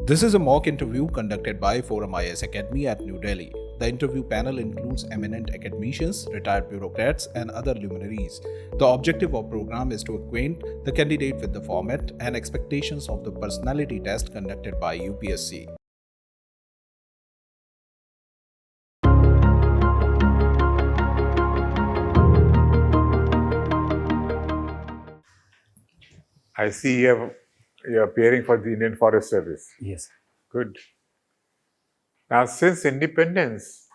This is a mock interview conducted by Forum IAS Academy at New Delhi. The interview panel includes eminent academicians, retired bureaucrats, and other luminaries. The objective of the program is to acquaint the candidate with the format and expectations of the personality test conducted by UPSC. I see you're appearing for the Indian Forest Service. Yes. Good. Now, since independence,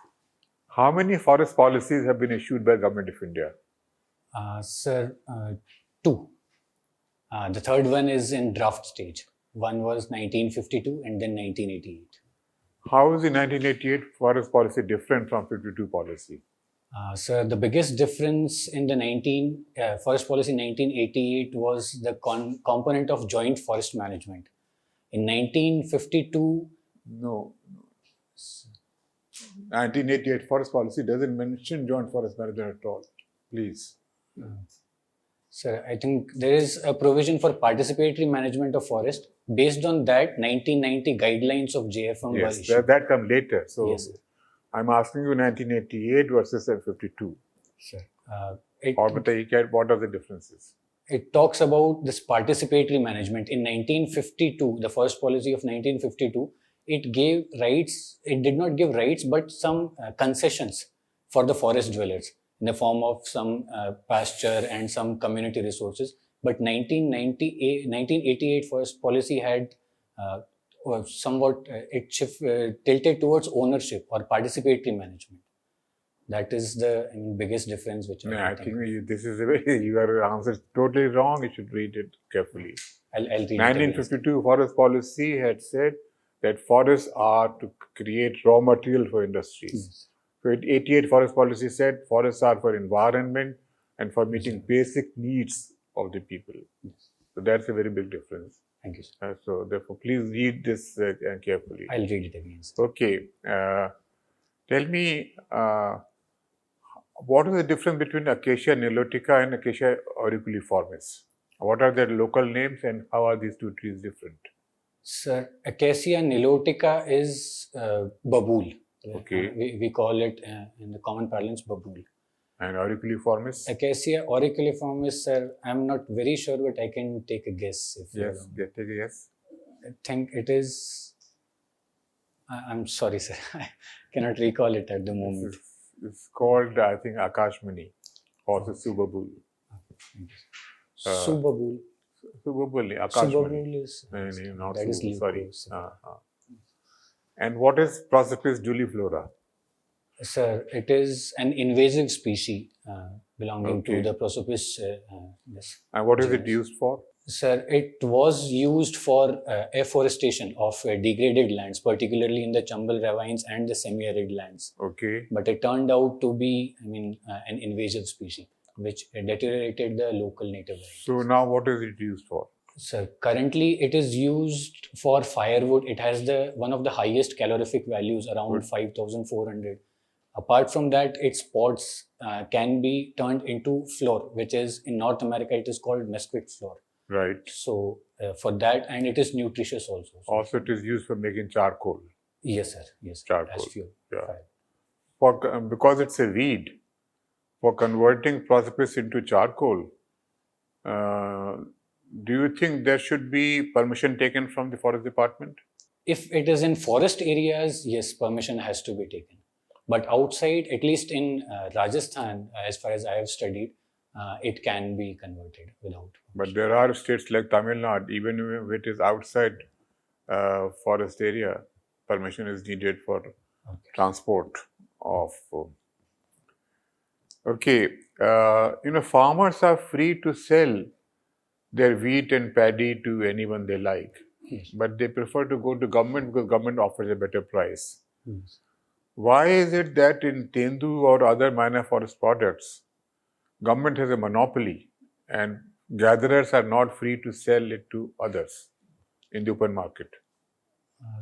how many forest policies have been issued by Government of India? Sir, two. The third one is in draft stage. One was 1952 and then 1988. How is the 1988 forest policy different from 52 policy? Sir, the biggest difference in the forest policy 1988 was the component of joint forest management. In 1952, No. 1988 forest policy doesn't mention joint forest management at all. Please. sir, I think there is a provision for participatory management of forest. Based on that, 1990 guidelines of JFM were Yes, issued. that comes later. So Yes, sir. I'm asking you 1988 versus 52. Sir, Or what are the differences? it talks about this participatory management. In 1952, the first policy of 1952, it gave rights, it did not give rights, but some concessions for the forest dwellers in the form of some pasture and some community resources. But 1988 first policy had tilted towards ownership or participatory management. That is the biggest difference which I think this is your answer is totally wrong. You should read it carefully. I'll read it. 1952 forest policy had said that forests are to create raw material for industries. Yes. So 88 forest policy said forests are for environment and for meeting basic needs of the people. Yes. So that's a very big difference. Thank you, sir. So therefore, please read this carefully. I'll read it again, sir. Okay. Tell me, what is the difference between Acacia nilotica and Acacia auriculiformis? What are their local names and how are these two trees different? Sir, Acacia nilotica is babool. Okay. We call it in the common parlance babool. And auriculiformis? Acacia auriculiformis, sir, I'm not very sure, but I can take a guess. If Yes, take a guess. I think it is. I'm sorry, sir. I cannot recall it at the moment. It's called, I think, Akashmani or the Subabool. Subabool. Subabool, Akashmani. Subabool is. Not that is sorry. leuco. And what is Prosopis juliflora? Sir, it is an invasive species belonging to the Prosopis. Yes. And what is it used for? Sir, it was used for afforestation of degraded lands, particularly in the Chambal ravines and the semi-arid lands. Okay. But it turned out to be, an invasive species, which deteriorated the local native varieties. So now what is it used for? Sir, currently it is used for firewood. It has one of the highest calorific values, around 5,400. Apart from that, its pods can be turned into flour, which is in North America, it is called mesquite flour. Right. So for that, and it is nutritious also. Also, it is used for making charcoal. Yes, sir. Yes, Charcoal. as fuel. Yeah. Because it's a weed, for converting Prosopis into charcoal, do you think there should be permission taken from the forest department? If it is in forest areas, yes, permission has to be taken. But outside, at least in Rajasthan, as far as I have studied, it can be converted without. But there are states like Tamil Nadu, even if it is outside forest area, permission is needed for transport of. Okay, farmers are free to sell their wheat and paddy to anyone they like, Yes. but they prefer to go to government because government offers a better price. Yes. Why is it that in Tendu or other minor forest products, government has a monopoly and gatherers are not free to sell it to others in the open market?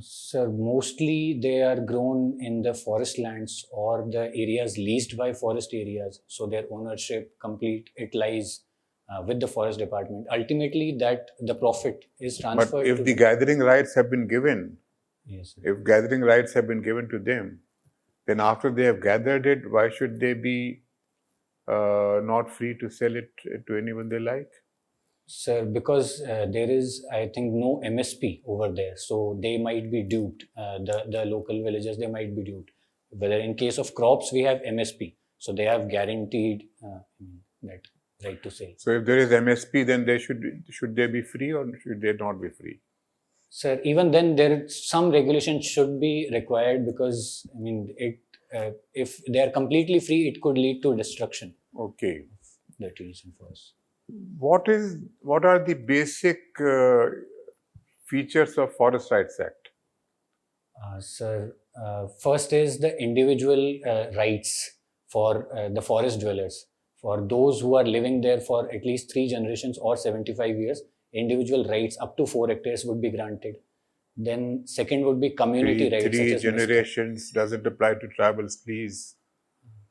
Sir, mostly they are grown in the forest lands or the areas leased by forest areas. So their ownership it lies with the forest department. Ultimately, that the profit is But transferred if to the gathering rights have been given, Yes, sir. if gathering rights have been given to them, then after they have gathered it, why should they be not free to sell it to anyone they like? Sir, because there is, I think, no MSP over there, so they might be duped. The local villagers, they might be duped. Whether in case of crops, we have MSP, so they have guaranteed that right to sell. So if there is MSP, then they should they be free or should they not be free? Sir, even then, some regulation should be required because I mean, if they are completely free, it could lead to destruction. Okay. The trees and forests. What are the basic features of Forest Rights Act? Sir, first is the individual rights for the forest dwellers. For those who are living there for at least 3 generations or 75 years, individual rights up to 4 hectares would be granted. Then second would be community rights. Three generations doesn't apply to tribals, please.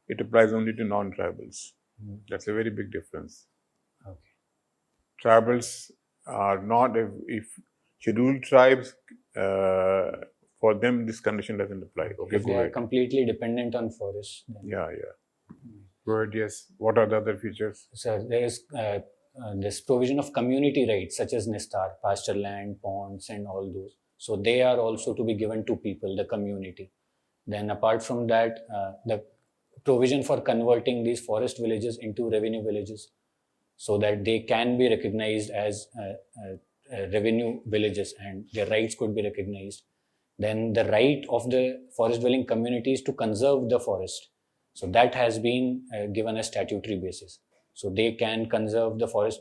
It applies only to non-tribals. That's a very big difference. Okay. Tribals are not, if scheduled tribes, for them this condition doesn't apply. Okay, If they are completely dependent on forests. Yeah. Go ahead, yes. What are the other features? Sir, there is this provision of community rights such as Nistar, pasture land, ponds and all those. So they are also to be given to people, the community. Then apart from that, the provision for converting these forest villages into revenue villages so that they can be recognized as revenue villages and their rights could be recognized. Then the right of the forest dwelling communities to conserve the forest. So that has been given a statutory basis. So they can conserve the forest,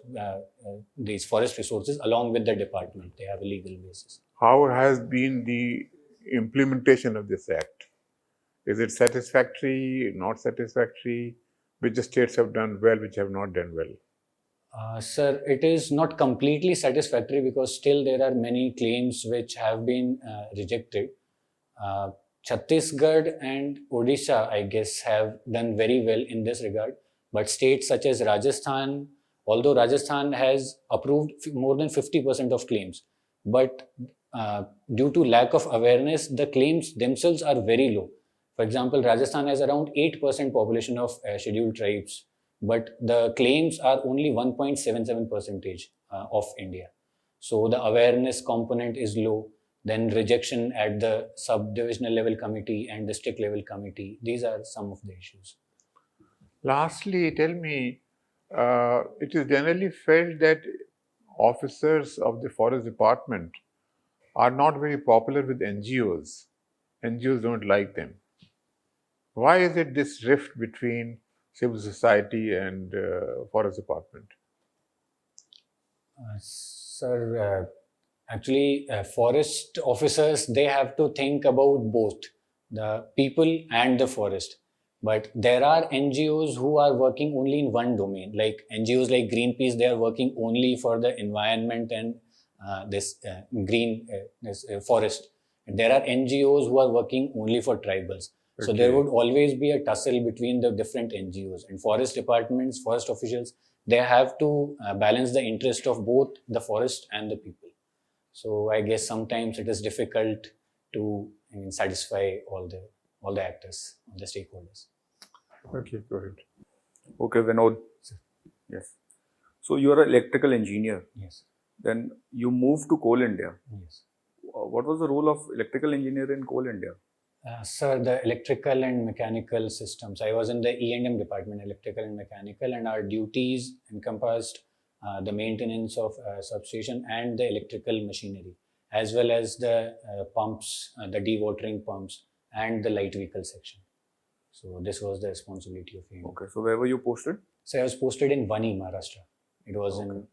these forest resources along with the department. They have a legal basis. How has been the implementation of this act? Is it satisfactory, not satisfactory? Which states have done well, which have not done well? Sir, it is not completely satisfactory because still there are many claims which have been rejected. Chhattisgarh and Odisha, I guess, have done very well in this regard. But states such as Rajasthan, although Rajasthan has approved more than 50% of claims, but due to lack of awareness, the claims themselves are very low. For example, Rajasthan has around 8% population of scheduled tribes, but the claims are only 1.77% of India. So the awareness component is low. Then rejection at the sub-divisional level committee and district level committee. These are some of the issues. Lastly, tell me, it is generally felt that officers of the forest department are not very popular with NGOs. NGOs don't like them. Why is it this rift between civil society and forest department? Sir, actually, forest officers, they have to think about both the people and the forest. But there are NGOs who are working only in one domain, like NGOs like Greenpeace, they are working only for the environment and this forest. And there are NGOs who are working only for tribals. Okay. So there would always be a tussle between the different NGOs and forest departments, forest officials. They have to balance the interest of both the forest and the people. So I guess sometimes it is difficult to satisfy all the actors, all the stakeholders. Okay, go ahead. Okay, Vinod. Yes. So you are an electrical engineer. Yes. Then you moved to Coal India. Yes. What was the role of electrical engineer in Coal India? Sir, the electrical and mechanical systems. I was in the E&M department, electrical and mechanical, and our duties encompassed the maintenance of substation and the electrical machinery, as well as the pumps, the dewatering pumps, and the light vehicle section. So this was the responsibility of E&M. Okay, so where were you posted? So I was posted in Vani, Maharashtra. It was in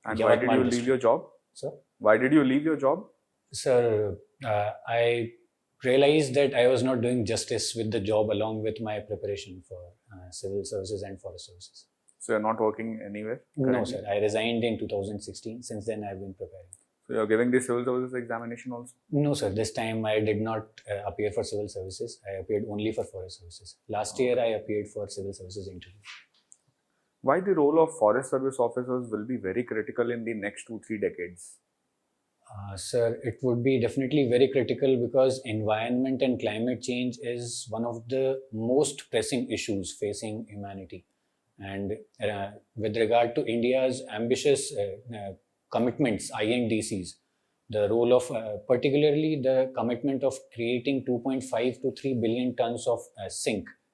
and why did you leave your job? Sir? Why did you leave your job? Sir, I realized that I was not doing justice with the job along with my preparation for civil services and forest services. So you're not working anywhere? Currently? No, sir. I resigned in 2016. Since then, I've been preparing. So you're giving the civil services examination also? No, sir. This time I did not appear for civil services. I appeared only for forest services. Last year, I appeared for civil services interview. Why the role of forest service officers will be very critical in the next 2-3 decades? Sir, it would be definitely very critical because environment and climate change is one of the most pressing issues facing humanity. And with regard to India's ambitious commitments, INDCs, the role of particularly the commitment of creating 2.5 to 3 billion tons of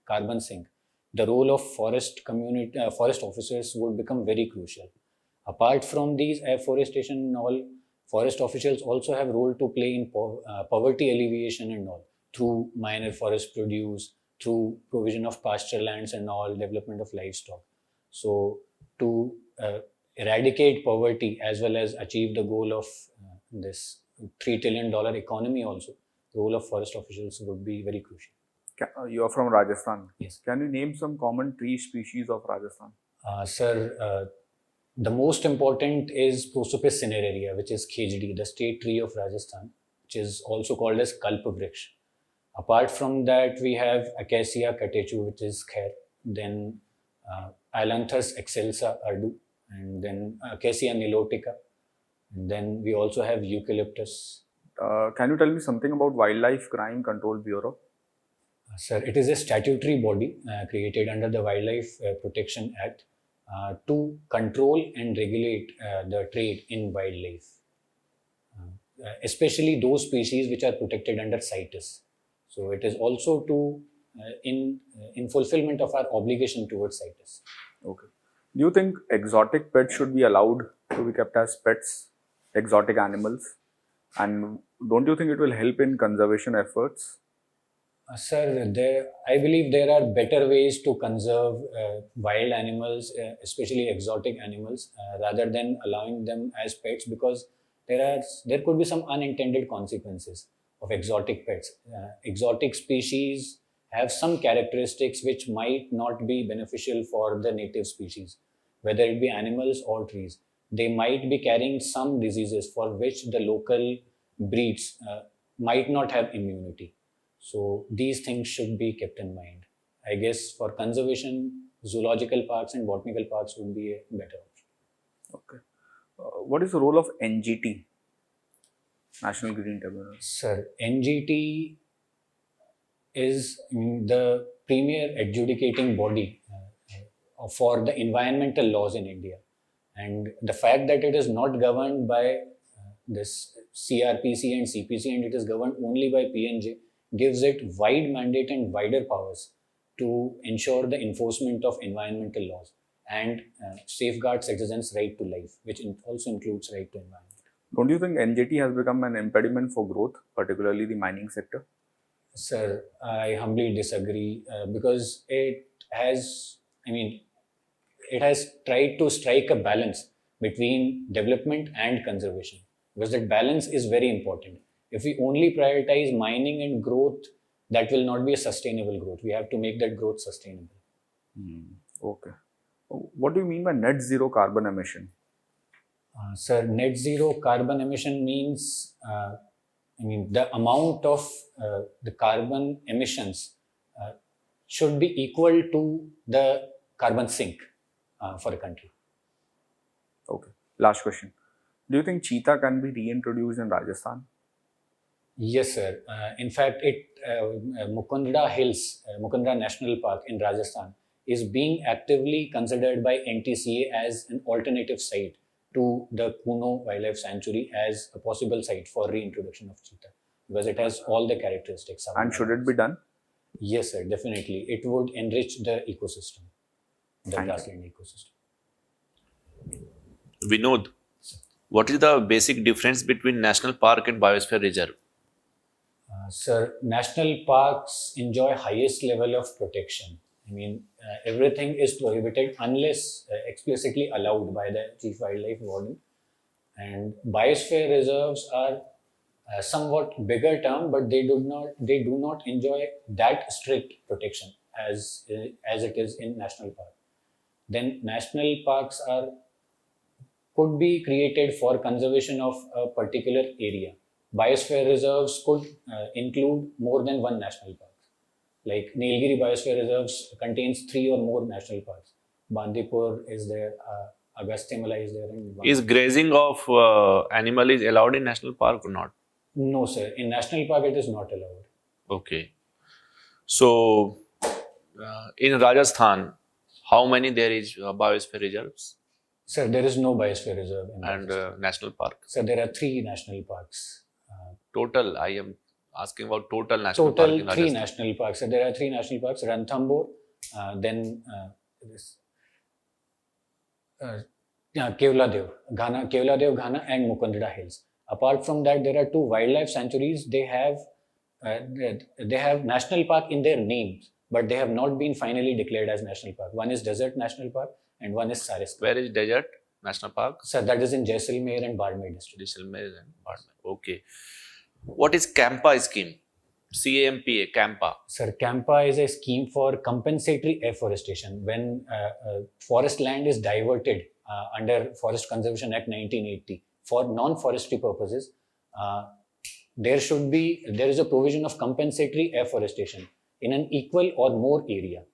carbon sink, the role of forest officers would become very crucial. Apart from these afforestation and all, forest officials also have role to play in poverty alleviation and all through minor forest produce, through provision of pasture lands and all, development of livestock. So to eradicate poverty as well as achieve the goal of this $3 trillion economy also, the role of forest officials would be very crucial. You are from Rajasthan. Yes. Can you name some common tree species of Rajasthan? Sir, the most important is Prosopis cineraria, which is Khejdi, the state tree of Rajasthan, which is also called as Kalpavriksha. Apart from that, we have Acacia catechu, which is Khair, then Ailanthus excelsa ardu, and then Acacia nilotica, and then we also have Eucalyptus. Can you tell me something about Wildlife Crime Control Bureau? Sir, it is a statutory body created under the Wildlife Protection Act to control and regulate the trade in wildlife, especially those species which are protected under CITES. So it is also to in fulfillment of our obligation towards CITES. Okay. Do you think exotic pets should be allowed to be kept as pets, exotic animals? And don't you think it will help in conservation efforts? Sir, I believe there are better ways to conserve wild animals, especially exotic animals, rather than allowing them as pets, because there could be some unintended consequences of exotic pets. Exotic species have some characteristics which might not be beneficial for the native species, whether it be animals or trees. They might be carrying some diseases for which the local breeds might not have immunity. So these things should be kept in mind. I guess for conservation, zoological parks and botanical parks would be a better option. Okay. What is the role of NGT, National Green Tribunal? Sir, NGT is the premier adjudicating body for the environmental laws in India. And the fact that it is not governed by this CRPC and CPC and it is governed only by PNJ gives it wide mandate and wider powers to ensure the enforcement of environmental laws and safeguard citizens' right to life, which also includes right to environment. Don't you think NGT has become an impediment for growth, particularly the mining sector? Sir, I humbly disagree because it has tried to strike a balance between development and conservation, because that balance is very important. If we only prioritize mining and growth, that will not be a sustainable growth. We have to make that growth sustainable. Okay. What do you mean by net zero carbon emission? Sir, net zero carbon emission means, the amount of the carbon emissions should be equal to the carbon sink for a country. Okay. Last question. Do you think cheetah can be reintroduced in Rajasthan? Yes, sir. In fact, Mukundra Hills, Mukundra National Park in Rajasthan is being actively considered by NTCA as an alternative site to the Kuno Wildlife Sanctuary as a possible site for reintroduction of cheetah, because it has all the characteristics. And should it be done? Yes, sir, definitely. It would enrich the ecosystem, the grassland ecosystem. Vinod, what is the basic difference between national park and biosphere reserve? Sir, national parks enjoy highest level of protection. Everything is prohibited unless explicitly allowed by the Chief Wildlife Warden. And biosphere reserves are somewhat bigger term, but they do not enjoy that strict protection as it is in national park. Then national parks could be created for conservation of a particular area. Biosphere reserves could include more than one national park. Like Nilgiri Biosphere Reserves contains 3 or more national parks. Bandipur is there, Agasthyamala is there. And Is grazing of animal is allowed in national park or not? No, sir. In national park, it is not allowed. Okay. So, in Rajasthan, how many there is biosphere reserves Sir, there is no biosphere reserve in and Rajasthan. national park? Sir, there are 3 national parks. Total, I am asking about total national park Total in 3 Rajasthan. national parks. So there are 3 national parks: Ranthambore, then this, Kevladev, Ghana, and Mukundra Hills. Apart from that, there are 2 wildlife sanctuaries. They have national park in their names, but they have not been finally declared as national park. One is Desert National Park, and one is Sariska. Where is Desert National Park? Sir, that is in Jaisalmer and Barmer district. Jaisalmer and Bardmer. Okay. What is CAMPA scheme? CAMPA, CAMPA. Sir, CAMPA is a scheme for compensatory afforestation. When forest land is diverted under Forest Conservation Act 1980 for non-forestry purposes, there is a provision of compensatory afforestation in an equal or more area.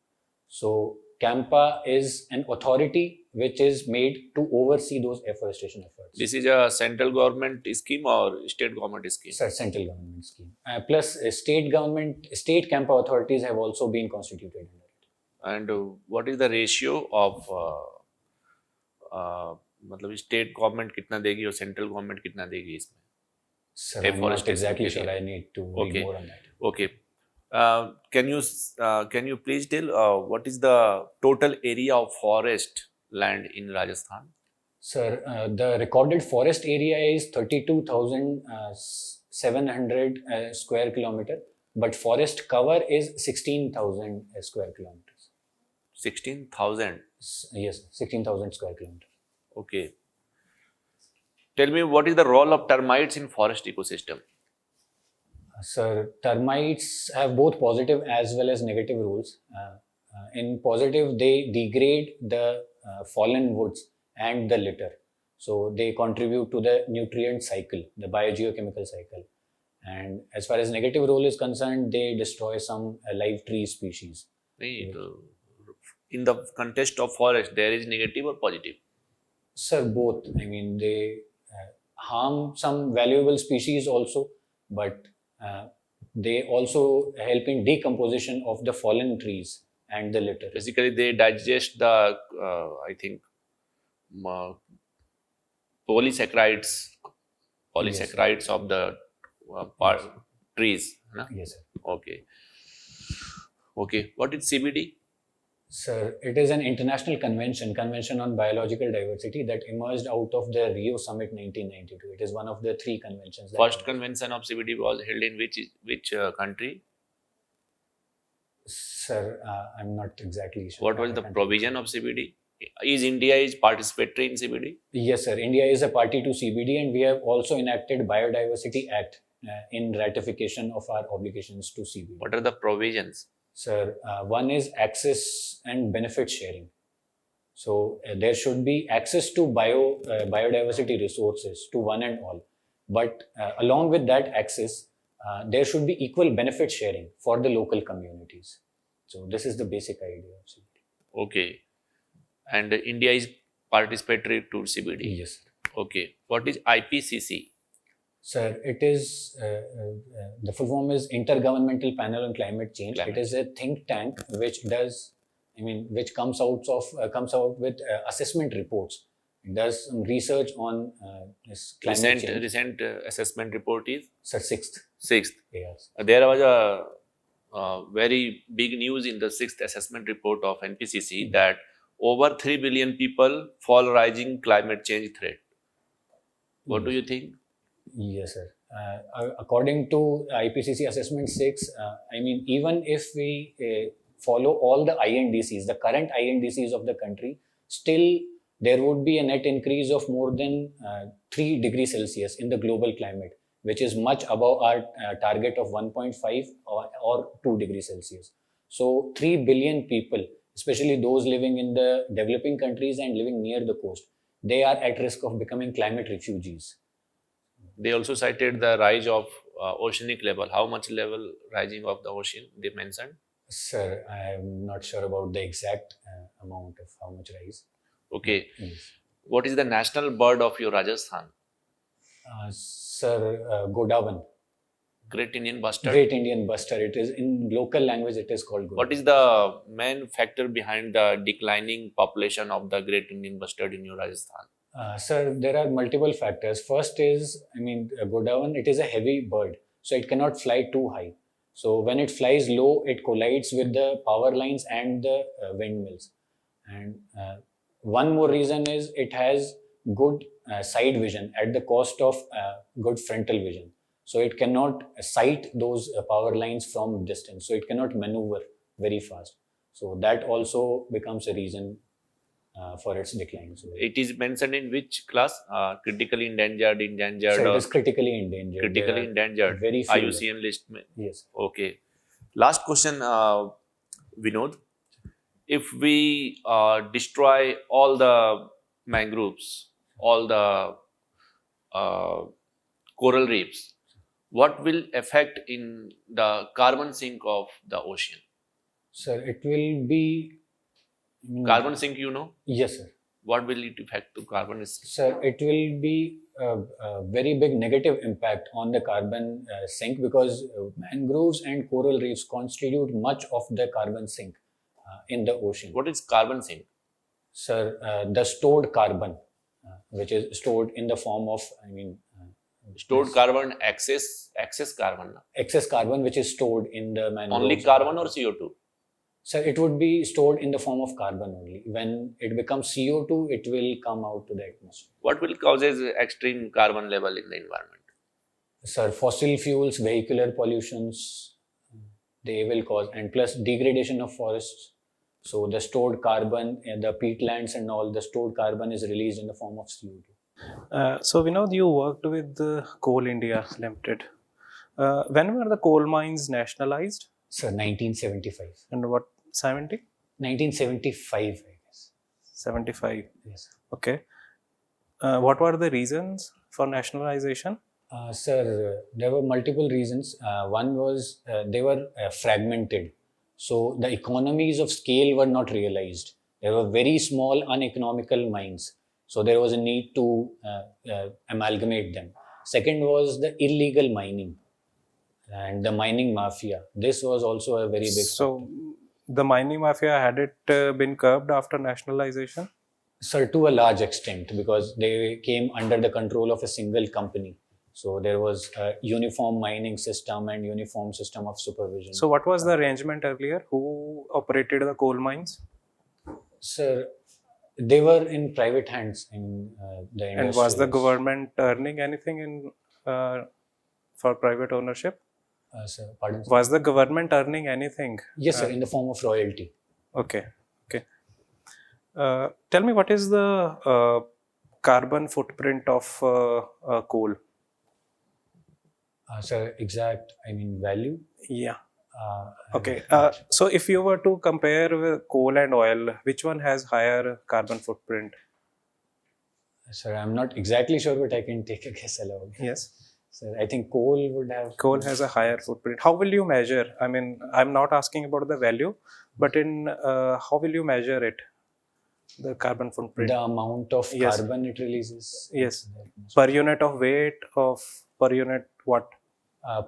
So CAMPA is an authority which is made to oversee those afforestation efforts. This is a central government scheme or state government scheme? Sir, central government scheme. Plus, state CAMPA authorities have also been constituted under it. And what is the ratio of मतलब state government कितना देगी और central government कितना देगी इसमें? Sir, I'm not exactly sure. I need to read more on that. Okay. Can you please tell what is the total area of forest land in Rajasthan? Sir, the recorded forest area is 32,700 square kilometer, but forest cover is 16,000 square kilometers. 16,000. Yes, 16,000 square kilometers. Okay. Tell me what is the role of termites in forest ecosystem? Sir, termites have both positive as well as negative roles. In positive, they degrade the fallen woods and the litter. So they contribute to the nutrient cycle, the biogeochemical cycle. And as far as negative role is concerned, they destroy some live tree species. In the context of forest, there is negative or positive? Sir, both. I mean, they harm some valuable species also, but they also help in decomposition of the fallen trees and the litter. Basically, they digest the, I think, polysaccharides Yes, of the trees. No? yes, sir. Okay. Okay. What is CBD? Sir, it is an international convention on biological diversity that emerged out of the Rio Summit 1992. It is one of the 3 conventions. First convention of CBD was held in which country? Sir, I'm not exactly sure. What was the provision of CBD? Is India participatory in CBD? Yes, sir. India is a party to CBD, and we have also enacted Biodiversity Act in ratification of our obligations to CBD. What are the provisions? Sir, one is access and benefit sharing. So there should be access to biodiversity resources to one and all. But along with that access, there should be equal benefit sharing for the local communities. So this is the basic idea of CBD. Okay. And India is participatory to CBD? Yes, sir. Okay. What is IPCC? Sir, it is, the full form is Intergovernmental Panel on Climate Change. It is a think tank which comes out with assessment reports. It does some research on this climate change. Recent assessment report is? Sir, 6th. 6th. Yes. There was a very big news in the 6th assessment report of NPCC that over 3 billion people fall rising climate change threat. What do you think? Yes, sir. According to IPCC Assessment 6, even if we follow all the INDCs, the current INDCs of the country, still there would be a net increase of more than 3 degrees Celsius in the global climate, which is much above our target of 1.5 or 2 degrees Celsius. So 3 billion people, especially those living in the developing countries and living near the coast, they are at risk of becoming climate refugees. They also cited the rise of oceanic level. How much level rising of the ocean they mentioned? Sir, I am not sure about the exact amount of how much rise. Okay. Yes. What is the national bird of your Rajasthan? Sir, Godawan. Great Indian bustard. Great Indian bustard. It is in local language. It is called Godawan. What is the main factor behind the declining population of the Great Indian bustard in your Rajasthan? Sir, there are multiple factors. First is, Godawan, it is a heavy bird, so it cannot fly too high. So when it flies low, it collides with the power lines and the windmills. And one more reason is it has good side vision at the cost of good frontal vision. So it cannot sight those power lines from distance. So it cannot maneuver very fast. So that also becomes a reason for its decline. So It is mentioned in which class? Critically endangered, endangered, so it or is critically endangered. critically There are endangered. very few IUCN list. Yes. Okay. Last question, Vinod. If we destroy all the mangroves, all the coral reefs, what will affect in the carbon sink of the ocean? Sir, it will be Carbon sink, you know? Yes, sir. What will it affect to carbon sink? Sir, it will be a very big negative impact on the carbon sink because mangroves and coral reefs constitute much of the carbon sink in the ocean. What is carbon sink? Sir, the stored carbon, which is stored in the form of, Stored carbon, excess carbon. Na? excess carbon, which is stored in the mangroves. Only carbon or CO2? Sir, it would be stored in the form of carbon only. When it becomes CO2, it will come out to the atmosphere. What will causes extreme carbon level in the environment? Sir, fossil fuels, vehicular pollutions, they will cause, and plus degradation of forests. So the stored carbon, the peatlands and all, the stored carbon is released in the form of CO2. So Vinod, you worked with Coal India Limited. When were the coal mines nationalized? Sir, 1975. And what, 70? 1975, I guess. 75. Yes. Okay. What were the reasons for nationalization? Sir, there were multiple reasons. One was they were fragmented. So the economies of scale were not realized. There were very small uneconomical mines. So there was a need to amalgamate them. Second was the illegal mining and the mining mafia. This was also a very big So the mining mafia, had it been curbed after nationalization? Sir, to a large extent, because they came under the control of a single company. So there was a uniform mining system and uniform system of supervision. So what was the arrangement earlier? Who operated the coal mines? Sir, they were in private hands in the industry. And was the government earning anything in for private ownership? Sir, pardon? Sir? Was the government earning anything? Yes, sir, in the form of royalty. Okay. Okay. Tell me, what is the carbon footprint of coal? Sir, exact, value? Yeah. I'm Okay. not sure. So if you were to compare with coal and oil, which one has higher carbon footprint? Sir, I'm not exactly sure, but I can take a guess aloud. Yes. Sir, I think coal would have... Coal has a higher footprint. How will you measure? I mean, I'm not asking about the value, but in how will you measure it? The carbon footprint. The amount of Yes. carbon it releases. Yes. in the atmosphere. Per unit of weight of per unit what?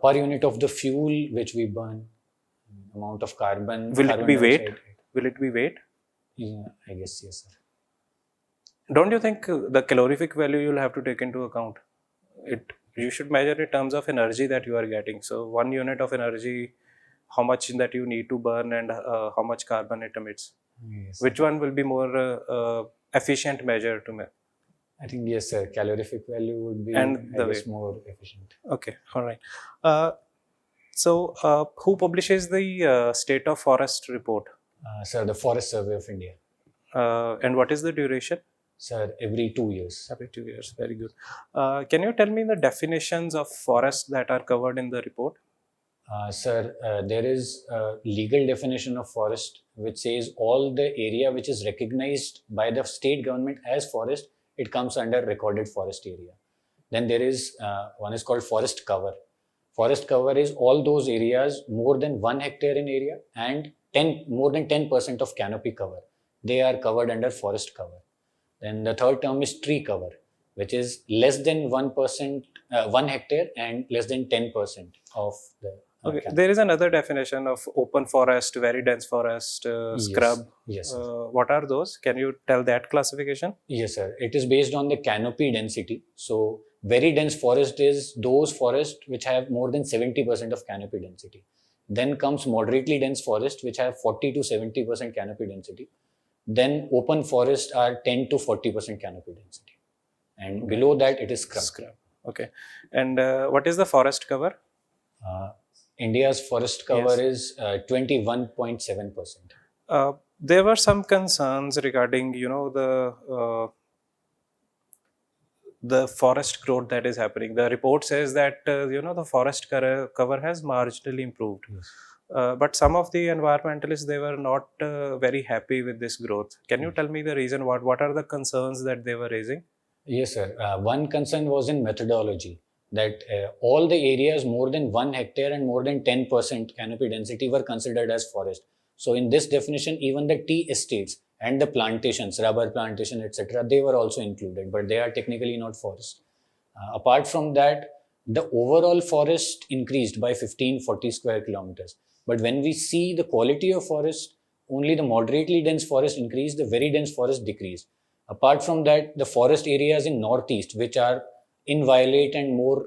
Per unit of the fuel which we burn, amount of carbon. Will it carbon be weight? dioxide. Will it be weight? Yeah, I guess yes, sir. Don't you think the calorific value you'll have to take into account? You should measure in terms of energy that you are getting. So 1 unit of energy, how much that you need to burn and how much carbon it emits. Yes. Which one will be more efficient measure to me? I think yes, sir. Calorific value would be And the I guess weight. more efficient. Okay, all right. So who publishes the State of Forest report? Sir, the Forest Survey of India. And what is the duration? Sir, every 2 years. Every 2 years. Very good. Can you tell me the definitions of forest that are covered in the report? Sir, there is a legal definition of forest which says all the area which is recognized by the state government as forest, it comes under recorded forest area. Then there is one is called forest cover. Forest cover is all those areas more than 1 hectare in area and more than 10% of canopy cover. They are covered under forest cover. Then the third term is tree cover, which is less than 1%, 1 hectare and less than 10% of the Okay, canopy. there is another definition of open forest, very dense forest, scrub. Yes, sir. What are those? Can you tell that classification? Yes, sir. It is based on the canopy density. So, very dense forest is those forests which have more than 70% of canopy density. Then comes moderately dense forest, which have 40 to 70% canopy density. Then open forests are 10 to 40% canopy density. And below that, it is scrub. Scrub. Okay. And what is the forest cover? India's forest cover Yes. is 21.7%. There were some concerns regarding, the forest growth that is happening. The report says that, the forest cover has marginally improved. Yes. But some of the environmentalists, they were not very happy with this growth. Can you tell me the reason? What are the concerns that they were raising? Yes, sir. One concern was in methodology, that all the areas more than 1 hectare and more than 10% canopy density were considered as forest. So in this definition, even the tea estates and the plantations, rubber plantation, etc., they were also included, but they are technically not forest. Apart from that, the overall forest increased by 1540 square kilometers. But when we see the quality of forest, only the moderately dense forest increased, the very dense forest decreased. Apart from that, the forest areas in northeast, which are inviolate and more,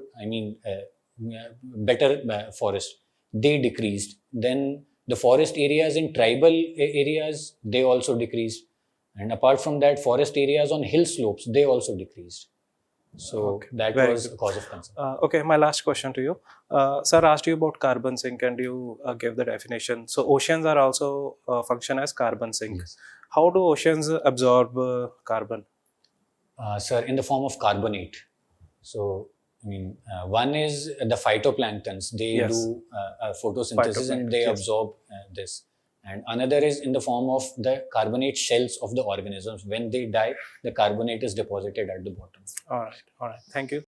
better forest, they decreased. Then the forest areas in tribal areas, they also decreased. And apart from that, forest areas on hill slopes, they also decreased. So Okay, that very was good. a cause of concern. Okay, my last question to you. Sir asked you about carbon sink and you gave the definition. So oceans are also function as carbon sink. Yes. How do oceans absorb carbon? Sir, in the form of carbonate. So, one is the phytoplanktons. They Yes. do photosynthesis and they Phytoplankton, yes. absorb this. And another is in the form of the carbonate shells of the organisms. When they die, the carbonate is deposited at the bottom. All right. Thank you.